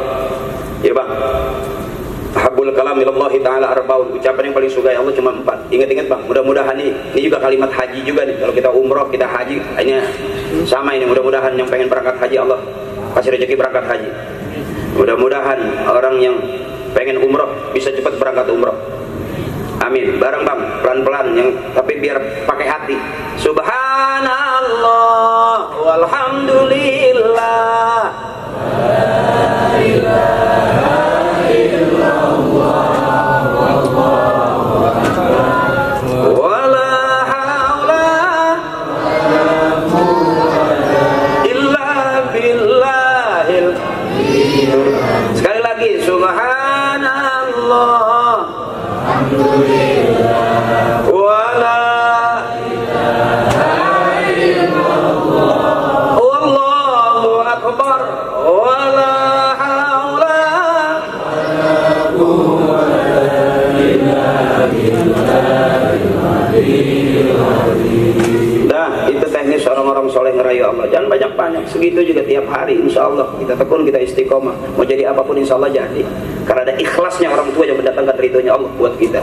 Ahabul kalam ilallahi ta'ala arba'un, ucapan yang paling sukai Allah cuma 4. Ingat-ingat bang, mudah-mudahan ini juga kalimat haji juga nih. Kalau kita umroh, kita haji, hanya sama ini. Mudah-mudahan yang pengen berangkat haji Allah kasih rezeki berangkat haji. Mudah-mudahan orang yang pengen umroh bisa cepat berangkat umroh. Amin. Bareng bang, pelan-pelan, yang tapi biar pakai hati. Subhanallah walhamdulillah. La ilaha illallah. Sekali lagi, subhanallah alhamdulillah wala ilaha illallah wallahu akbar wala haula wala quwwata illa billah. Dah, itu teknis orang-orang soleh ngerayu Allah. Jangan banyak-banyak, segitu juga tiap hari. Insya Allah kita tekun, kita istiqomah. Mau jadi apapun insya Allah jadi. Karena ada ikhlasnya orang tua yang mendatangkan ridhonya Allah buat kita.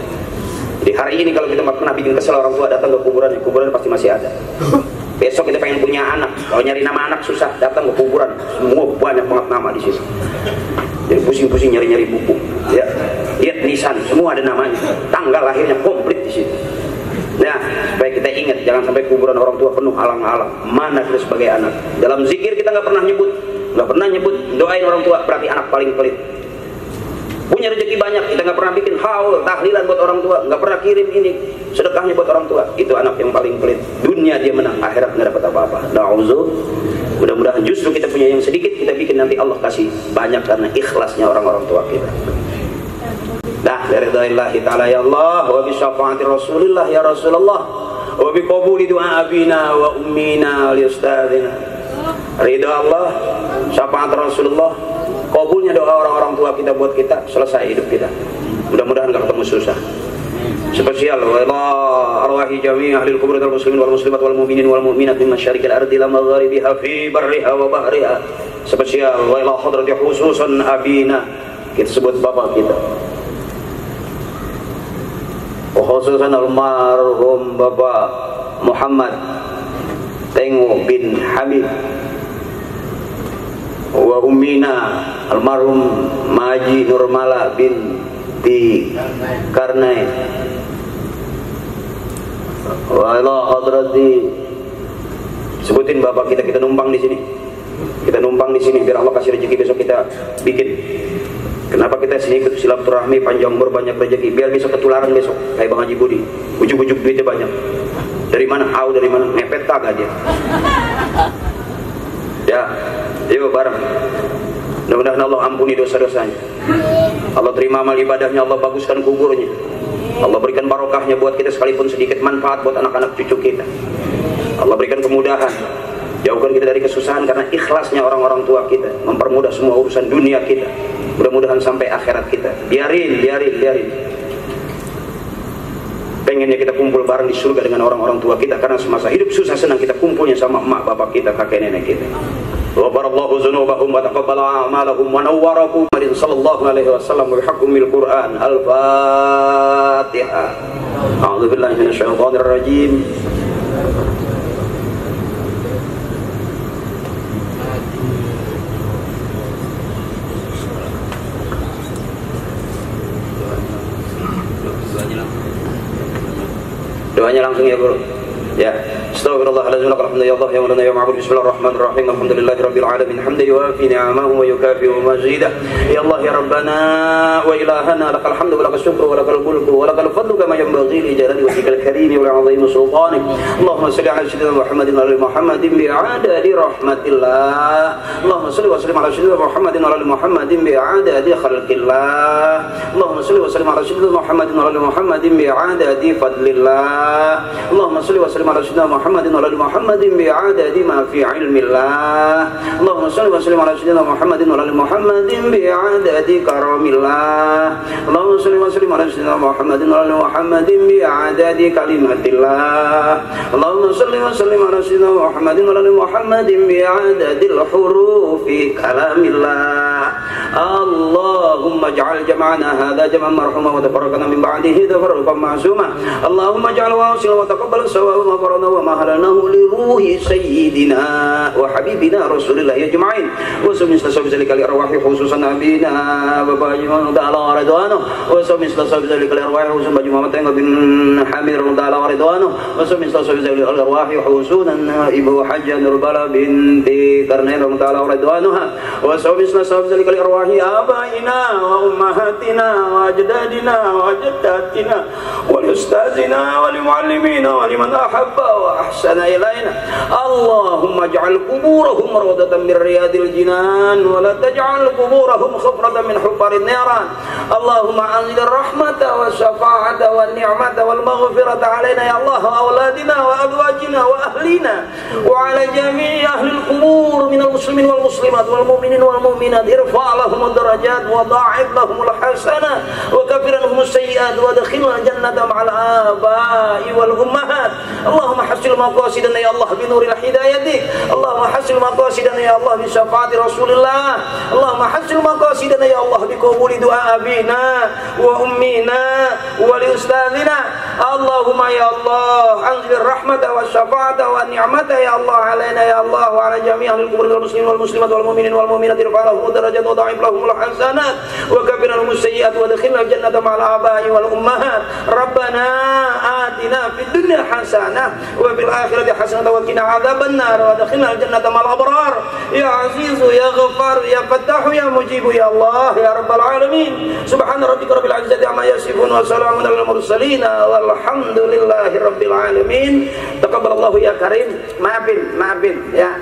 Di hari ini kalau kita pernah bikin kesel orang tua, datang ke kuburannya, kuburan pasti masih ada. Besok kita pengen punya anak, kalau nyari nama anak susah, datang ke kuburan, semua banyak banget nama di situ. Jadi pusing-pusing nyari-nyari buku. Ya, lihat nisan, semua ada namanya. Tanggal lahirnya komplit di situ. Nah, supaya kita ingat, jangan sampai kuburan orang tua penuh alang-alang. Mana kita sebagai anak? Dalam zikir kita nggak pernah nyebut doain orang tua, berarti anak paling pelit. Punya rezeki banyak, kita nggak pernah bikin haul, tahlilan buat orang tua, nggak pernah kirim ini sedekahnya buat orang tua. Itu anak yang paling pelit. Dunia dia menang, akhirat nggak dapat apa-apa. Na'udzubillah. Mudah-mudahan justru kita punya yang sedikit, kita bikin nanti Allah kasih banyak karena ikhlasnya orang-orang tua kita. Dah, dari ridhaillahi ta'ala ya Allah, wa bi syafaati Rasulillah ya Rasulullah, wa bi qabuli du'a abina wa ummina li ustadzina. Ridha Allah, syafaat Rasulullah, kabulnya doa orang-orang tua kita buat kita, selesai hidup kita. Mudah-mudahan gak ketemu susah. Spesial wa ila arwahi jami' ahli al-kubur wal muslimin wal muslimat wal mu'minin wal mu'minat min masyariqil ardi ila magharibiha fi barriha wa bahriha. Spesial wa ila hadrati khususan abina, kita sebut bapak kita. Khususan almarhum Bapak Muhammad Tengo bin Hamid, wa ummina almarhum Maji Nurmala binti Karnain, wa ila hadrati, sebutin bapak kita numpang di sini. Kita numpang di sini biar Allah kasih rezeki besok kita bikin. Kenapa kita sini ikut silaturahmi, panjang umur, banyak rezeki, biar besok ketularan besok kayak Bang Haji Budi, ujuk-ujuk duitnya banyak. Dan Dari mana? Tahu dari mana? Mepet kagak dia. Ya, yuk bareng. Mudah-mudahan Allah ampuni dosa-dosanya. Allah terima amal ibadahnya, Allah baguskan kuburnya. Allah berikan barokahnya buat kita sekalipun sedikit manfaat buat anak-anak cucu kita. Allah berikan kemudahan. Jauhkan kita dari kesusahan karena ikhlasnya orang-orang tua kita mempermudah semua urusan dunia kita. Mudah-mudahan sampai akhirat kita. Biarin. Pengennya kita kumpul bareng di surga dengan orang-orang tua kita karena semasa hidup susah senang kita kumpulnya sama emak bapak kita, kakek nenek kita. Wabarallahu dzunubahum wa taqabbala a'malahum wa nawwarakum sallallahu alaihi wasallam bi hukmil Qur'an. Al-Fatihah. A'udzu billahi minasyaitonir rajim. Doanya langsung ya bro. Ya. Astaghfirullahaladzim. Alhamdulillah ya Maulana ya Ma'bud. Bismillahirrahmanirrahim. Alhamdulillahirabbil alamin. Hamdan yuwafi ni'amahu wa yukafi'u mazidah. Ya Allah ya Rabbana wa ilahana lakal hamdu wa lakal syukru wa lakal mulku wa lakal fadlu kama yanbaghi li jalali wajhikal karim wa 'azimi sultanik. Allahumma shalli ala sayyidina Muhammadin wa ala Muhammadin bi'adadi rahmatillah. Allahumma shalli wa sallim ala sayyidina Muhammadin wa ala Muhammadin bi'adadi khalqillah. Allahumma shalli wa sallim ala sayyidina Muhammadin wa ala Muhammadin bi'adadi fadlillah. Allahumma shalli wa sallim ala sayyidina Muhammadin wa ala Muhammadin bi'adadi ma fi ilmillah. Allahumma shalli wa sallim ala sayyidina Muhammadin wa ala Muhammadin bi'adadi karamillah. Allahumma shalli wa sallim ala sayyidina Muhammadin wa ala Muhammadin bi'adadi kalimatillah. Allahumma shalli wa sallim ala sayyidina Muhammadin wa ala Muhammadin bi'adadi hurufi kalamillah. Allahumma ij'al jam'ana hadha jam'an marhuma wa tafarraqna min ba'dihi tafarruqan ma'suma. Allahumma ij'al wasil wa taqabbal sawa ma farana wa ma halanahu li ruhi sayyidina wa habibina rasulillah ajma'in wa summisla bizalika li arwahi khususan nabina wa bajman ta'ala ridwanu wa summisla bizalika li arwahi khususan bajman ta'ala bin hamir ta'ala ridwanu wa summisla bizalika li arwahi khususan ibu hajjah nurbala binti karnain ta'ala ridwanuha wa summisla bizalika li arwahi abaina wa ummahatina wa ajdadina wa jaddatina wa ustazina wa limuallimina wa liman ahabba wa ahsana ilaina. Allahumma ij'al quburahum rawdatan min riyadil jinan wa la taj'al quburahum khufratan min hufarin niran. Allahumma anzil rahmata wa syafa'ata wa ni'mata wal maghfirata alaina ya Allah wa auladina wa azwajina wa ahlina wa ala jami'i ahli al-qubur min al-muslimin wal muslimat wal mu'minin wal mu'minat. Irfa' lahum ad-darajat wa da'if lahum al-hasanat wa kaffir anhum as-sayyi'at wa adkhilhum al-jannata ma'al aba'i wal ummahat. Allahumma hassil maqasidana ya Allah bi nuril hidayati. Allahumma hassil maqasidana ya Allah bi syafaati Rasulillah. Allahumma hassil maqasidana ya Allah bi qabuli du'a abina wa ummina wa li ustadzina. Allahumma ya Allah anzil rahmata wa syafaata wa ni'mata ya Allah alaina ya Allah wa ala jami' ahli al-qubur wal muslimin wal muslimat wal mu'minin wal mu'minat irfa'lahum darajat wa da'if lahum al-hasanat wa kaffir anhum as-sayyi'at wa adkhilna al-jannata ma'al aba'i wal ummahat. Rabbana atina fid dunya hasanah wa fil akhirati hasanah wa qina adzaban nar wa adkhilna al-jannata ma'al abrar. Ya azizu ya ghaffar ya fattahu ya mujibu ya Allah ya rabbal alamin. Subhana rabbika rabbil izzati amma yasifun wa salamun alal mursalin walhamdulillahi rabbil alamin. Taqabbalallahu ya karim. Maafin ya.